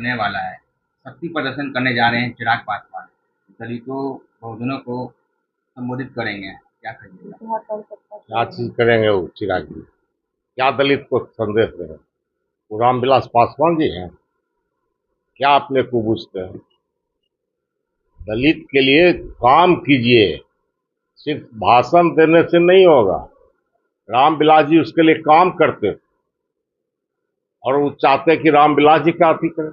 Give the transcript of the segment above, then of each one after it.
होने वाला है। शक्ति प्रदर्शन करने जा रहे हैं चिराग पासवान। दलितों, बहुजनों को संबोधित करेंगे, क्या कहिएगा? क्या चीज करेंगे वो चिराग जी? क्या दलित को संदेश देंगे? वो रामविलास पासवान जी हैं? क्या अपने को पूछते हैं? दलित के लिए काम कीजिए, सिर्फ भाषण देने से नहीं होगा। रामविलास जी उसके लिए काम करते थे और वो चाहते कि रामविलास जी का अति करें।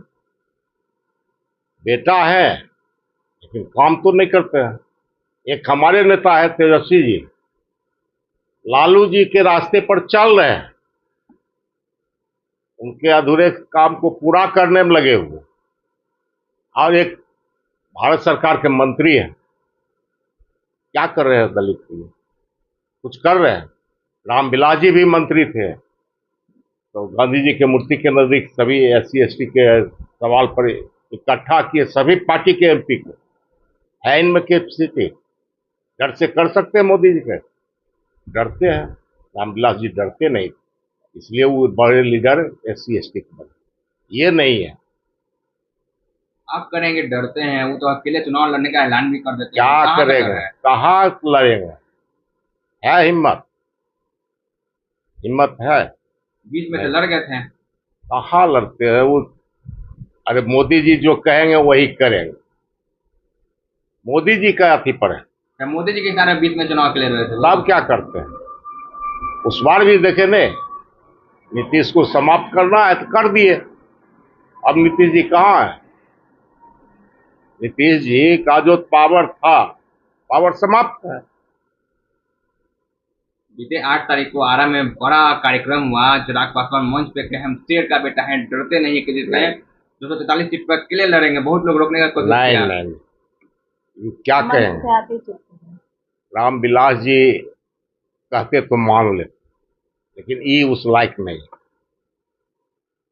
बेटा है लेकिन काम तो नहीं करते हैं। एक हमारे नेता है तेजस्वी जी, लालू जी के रास्ते पर चल रहे हैं, उनके अधूरे काम को पूरा करने में लगे हुए। और एक भारत सरकार के मंत्री हैं, क्या कर रहे हैं दलित के लिए? कुछ कर रहे हैं? रामविलास जी भी मंत्री थे तो गांधी जी के मूर्ति के नजदीक सभी SC ST के सवाल पर इकट्ठा किए, सभी पार्टी के MP को। है इनमें कैपेसिटी? डर से कर सकते हैं मोदी जी के? डरते हैं? रामविलास जी डरते नहीं, इसलिए वो बड़े लीडर SC ST के बने। ये नहीं है। आप करेंगे, डरते हैं। वो तो अकेले चुनाव लड़ने का ऐलान भी कर देते हैं, तो क्या कहाँ का डर करेंगे? है? कहाँ लड़ेंगे? है हिम्मत? हिम्मत है? बीच में तो नहीं। लड़ गए थे। कहाँ लड़ते हैं वो? अरे मोदी जी जो कहेंगे वही करेंगे। मोदी जी का अथी पर है। क्या मोदी जी के सारे बीच में चुनाव के लिए रहे थे वो? तब क्या करते हैं? उस बार भी देखे ने, नीतीश को समाप्त करना है तो कर दिए। अब नीतीश जी कहाँ है? नीतीश जी का जो पावर था, पावर समाप्त है। बीते 8 तारीख को आरा में बड़ा कार्यक्रम हुआ। चिराग पासवान मंच पे कहे हम शेर का बेटा है, डरते नहीं है किसी से। 243 सीट पर अकेले लड़ेंगे। बहुत लोग रोकने का कोशिश नहीं किया। नहीं, ये क्या कहेंगे? रामविलास जी कहते तो मान ले, लेकिन ये उस लायक नहीं।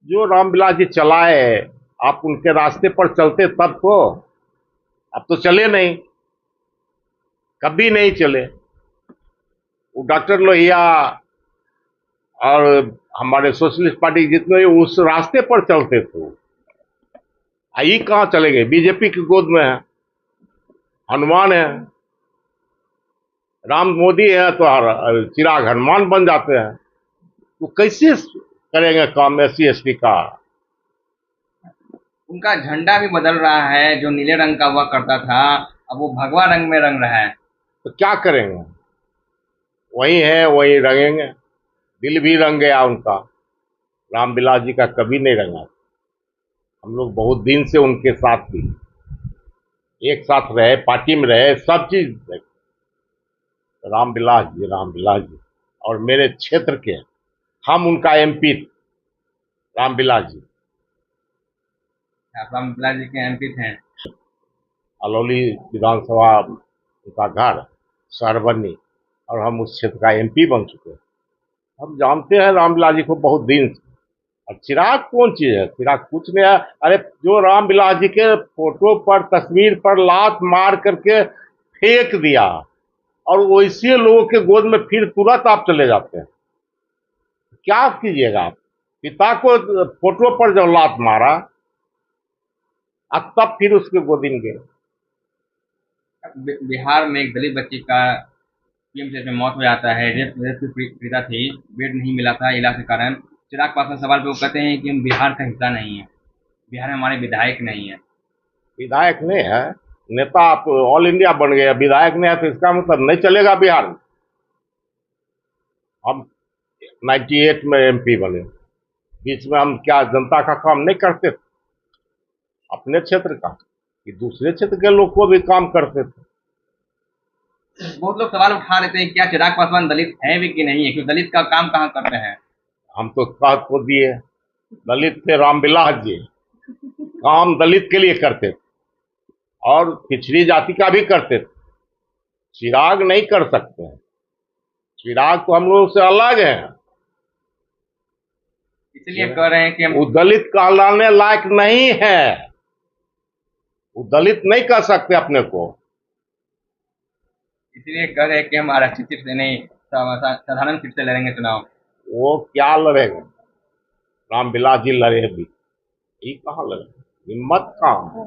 जो रामविलास जी चलाए, आप उनके रास्ते पर चलते तब तो। अब तो चले नहीं, कभी नहीं चले। वो डॉक्टर लोहिया और हमारे सोशलिस्ट पार्टी जितने उस रास्ते पर चलते थे, ये कहाँ चलेंगे? बीजेपी की गोद में है, हनुमान है। राम मोदी है तो चिराग हनुमान बन जाते हैं। तो कैसे करेंगे काम SC ST का? उनका झंडा भी बदल रहा है, जो नीले रंग का हुआ करता था अब वो भगवा रंग में रंग रहा है। तो क्या करेंगे? वही है वही रंगेंगे। दिल भी रंग गया उनका, रामविलास जी का कभी नहीं रंगा। हम लोग बहुत दिन से उनके साथ भी एक साथ रहे, पार्टी में रहे, सब चीज देखे। रामविलास जी, रामविलास जी और मेरे क्षेत्र के, हम उनका MP रामविलास जी। रामविलास जी के MP थे। अलौली विधानसभा उनका घर, सरबनी, और हम उस क्षेत्र का MP बन चुके हैं। हम जानते हैं रामविलास जी को बहुत दिन से। और चिराग कौन चीज है? चिराग कुछ नहीं है। अरे जो रामविलास जी के फोटो पर, तस्वीर पर लात मार करके फेंक दिया, और वैसे लोगों के गोद में फिर तुरंत आप चले जाते हैं, क्या कीजिएगा आप? पिता को फोटो पर जब लात मारा, अब तब फिर उसके गोदी में गए। बिहार में एक दलित बच्ची का PMCH में मौत हो जाता है। रेप रेप की पीड़िता थी, बेड नहीं मिला था इलाज के कारण। चिराग पासवान सवाल पे वो कहते हैं कि हम बिहार का हिस्सा नहीं है, बिहार में हमारे विधायक नहीं है। विधायक नहीं है? नेता आप ऑल इंडिया बन गए, विधायक नहीं है तो इसका मतलब नहीं चलेगा बिहार में। हम 98 में MP बने, बीच में हम क्या जनता का काम नहीं करते थे? अपने क्षेत्र का कि दूसरे क्षेत्र के लोग को भी काम करते थे। बहुत लोग सवाल उठा रहे थे क्या चिराग पासवान दलित है भी कि नहीं है, क्योंकि दलित का काम कहाँ करते हैं। हम तो कह को दिए, दलित थे रामविलास जी, काम दलित के लिए करते थे और पिछड़ी जाति का भी करते थे। चिराग नहीं कर सकते हैं। चिराग तो हम लोगों से अलग है। इसलिए कह रहे हैं कि हम वो दलित कहलाने लायक नहीं है। वो दलित नहीं कह सकते अपने को। इसलिए कह रहे हैं कि हम आरक्षित सीट से नहीं, साधारण सीट से लड़ेंगे चुनाव। वो क्या लड़ेगा? रामविलास जी लड़े भी, ये कहाँ लड़े? हिम्मत कहाँ।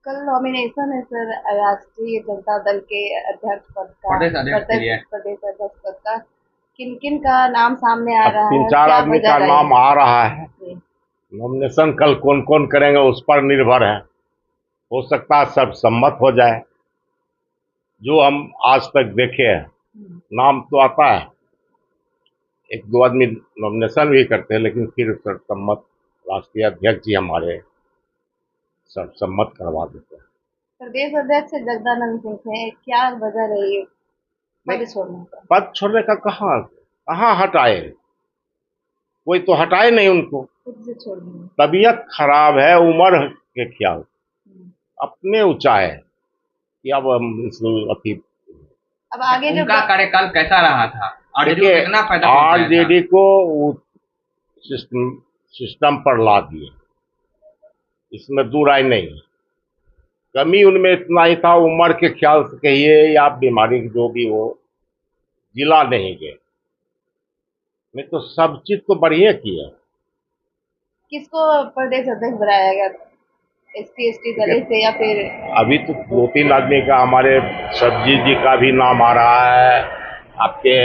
कल नॉमिनेशन है सर राष्ट्रीय जनता दल के अध्यक्ष पद का, प्रदेश अध्यक्ष के लिए। प्रदेश अध्यक्ष पद का किन किन का नाम सामने आ अब रहा तीन है, चार क्या आदमी वजह का रही नाम है? आ रहा है। जी। नॉमिनेशन कल कौन कौन करेंगे उस पर निर्भर है। हो सकता है सब सम्मत हो जाए। जो हम आज तक देखे हैं, नाम तो आता है, एक दो आदमी नॉमिनेशन भी करते हैं, लेकिन फिर सर्वसम्मत राष्ट्रीय अध्यक्ष जी हमारे सर्वसम्मत करवा देते हैं। प्रदेश अध्यक्ष जगदानंद सिंह थे, क्या वजह रही है पद छोड़ने का? पद छोड़ने का कहाँ कहाँ हटाए, कोई तो हटाए नहीं उनको। खुद से छोड़ दिए। तबीयत खराब है, उम्र के ख्याल अपने ऊंचा है कि अब हम इस अति। अब आगे जो उनका कार्यकाल कैसा रहा था? आरजेडी को देखिए, कितना फायदा पहुंचाया था? आरजेडी को वो सिस्टम पर ला दिए, इसमें दो राय नहीं है। कमी उनमें इतना ही था, उम्र के ख्याल से कहिए या बीमारी जो भी हो, जिला नहीं गए, नहीं तो सब चीज तो बढ़िया की है। किसको प्रदेश अध्यक्ष बनाया गया? एसटी एसटी दलित से या फिर? अभी तो दो तीन आदमी का, हमारे सब्जी जी का भी नाम आ रहा है। आपके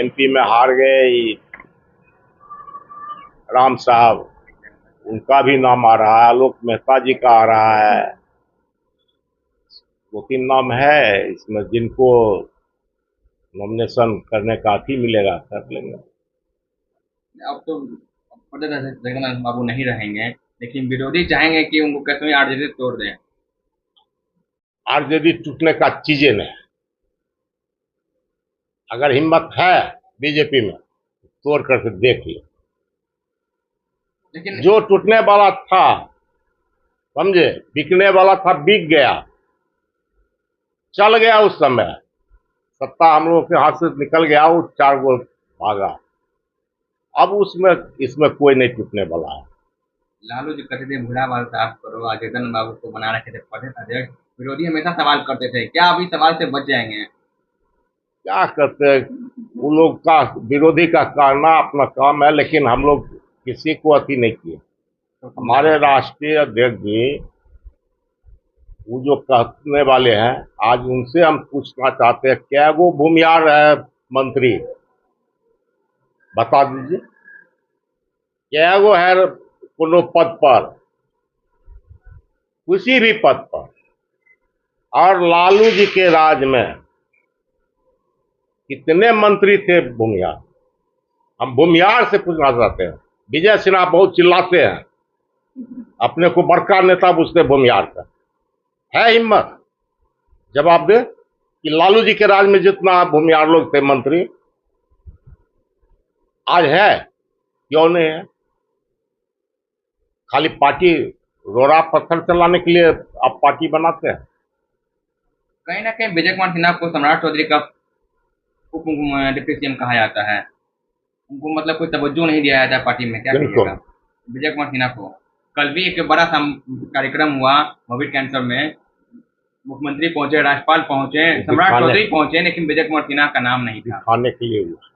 एमपी में हार गए राम साहब, उनका भी नाम आ रहा है। आलोक मेहता जी का आ रहा है। दो तीन नाम है इसमें, जिनको नॉमिनेशन करने का अति मिलेगा कर लेंगे। अब तो प्रदेश अध्यक्ष जगन्नाथ बाबू नहीं रहेंगे, लेकिन विरोधी चाहेंगे कि उनको कैसे भी आरजेडी तोड़ दें। आरजेडी टूटने का चीजें नहीं। अगर हिम्मत है बीजेपी में, तोड़ करके देखिए। लेकिन जो टूटने वाला था, समझे, बिकने वाला था, बिक गया, चल गया। उस समय सत्ता हम लोगों के हाथ से निकल गया, वो चार गो भागा। अब उसमें इसमें कोई नहीं टूटने वाला है। लालू जी कहते थे भूरा बाल साफ करो, आज जगन बाबू को बना रखे थे प्रदेश अध्यक्ष। विरोधी हमेशा सवाल करते थे, क्या अभी सवाल से बच जाएंगे? क्या करते हैं, वो लोग का विरोधी का करना अपना काम है, लेकिन हम लोग किसी को अति नहीं किए। हमारे राष्ट्रीय अध्यक्ष जी वो जो कहने वाले हैं, आज उनसे हम पूछना चाहते हैं, क्या वो भूमिहार है मंत्री, बता दीजिए। क्या वो है कोनो पद पर, किसी भी पद पर। और लालू जी के राज में कितने मंत्री थे भूमिहार? हम भूमिहार से पूछना चाहते हैं। विजय सिन्हा बहुत चिल्लाते हैं, अपने को बड़का नेता पूछते भूमिहार का। है हिम्मत जवाब दे कि लालू जी के राज में जितना भूमिहार लोग थे मंत्री, आज है? क्यों नहीं है? खाली पार्टी रोड़ा पत्थर चलाने के लिए आप पार्टी बनाते हैं। कहीं ना कहीं विजय कुमार सिन्हा को सम्राट चौधरी का उप डिप्टी सीएम कहा जाता है। उनको मतलब कोई तवज्जो नहीं दिया जाता है पार्टी में, क्या कहिएगा विजय कुमार सिन्हा को? कल भी एक बड़ा कार्यक्रम हुआ कोविड कैंसर में, मुख्यमंत्री पहुंचे, राज्यपाल पहुंचे, सम्राट चौधरी पहुंचे, लेकिन विजय कुमार सिन्हा का नाम नहीं था। दिखाने के लिए हुआ,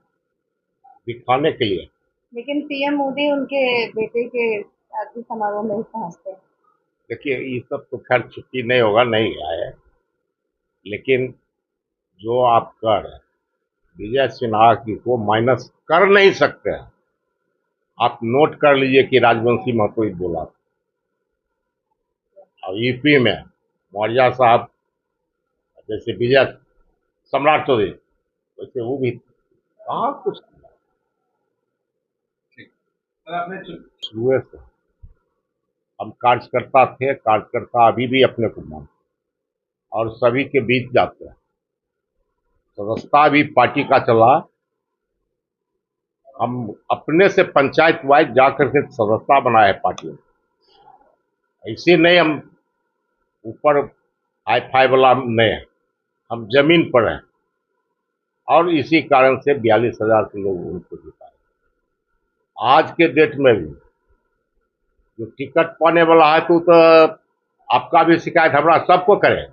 दिखाने के लिए। लेकिन पीएम मोदी उनके बेटे के शादी समारोह में पहुंचते हैं। देखिए, ये सब तो खैर छुट्टी नहीं होगा, नहीं आए, लेकिन जो आप कर विजय सिन्हा की को माइनस कर नहीं सकते हैं। आप नोट कर लीजिए कि राजवंशी महतो ही बोला। और यूपी में मौर्य साहब जैसे विजय सम्राट चौधरी, वैसे वो भी कहाँ कुछ शुरू से हम कार्यकर्ता थे, कार्यकर्ता अभी भी अपने को मानते और सभी के बीच जाते हैं। सदस्यता भी पार्टी का चला, हम अपने से पंचायत वाइज जाकर के सदस्यता बनाए पार्टी में। ऐसे नहीं हम ऊपर हाई फाई वाला नहीं है, हम जमीन पर हैं। और इसी कारण से 42,000 से लोग उनको जिताए। आज के डेट में भी जो टिकट पाने वाला है तो आपका भी शिकायत हमारा सबको करे,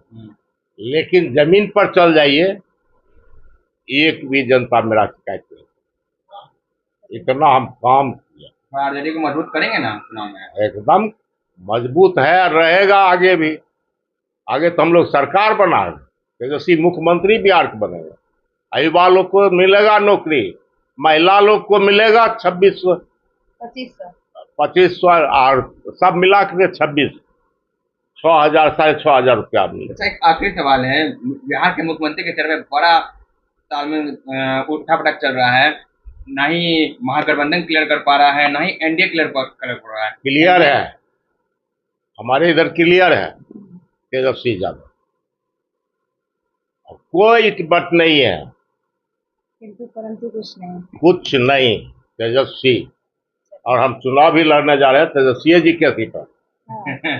लेकिन जमीन पर चल जाइए, एक भी जनता मेरा शिकायत नहीं। इतना हम काम किया। थोड़ा आरजेडी को मजबूत करेंगे ना चुनाव में? एकदम मजबूत है, रहेगा आगे भी। आगे तो हम लोग सरकार बना रहे हैं, तेजस्वी मुख्यमंत्री बिहार के बनेगा, युवा लोग को मिलेगा नौकरी, महिला लोग को मिलेगा 2600 2500 2500 और सब मिला के 26 6000 6500 रुपया मिलेगा। अच्छा, एक आखिरी सवाल है, बिहार के मुख्यमंत्री के चेहरे पे बड़ा तालमेल उठा पटक चल रहा है, ना ही महागठबंधन क्लियर कर पा रहा है, ना ही एनडीए क्लियर कर पा रहा है। क्लियर है, हमारे इधर क्लियर है तेजस्वी यादव, कोई बट नहीं है, किंतु परंतु कुछ नहीं, तेजस्वी। और हम चुनाव भी लड़ने जा रहे हैं तेजस्वी जी के सीट पर। हाँ।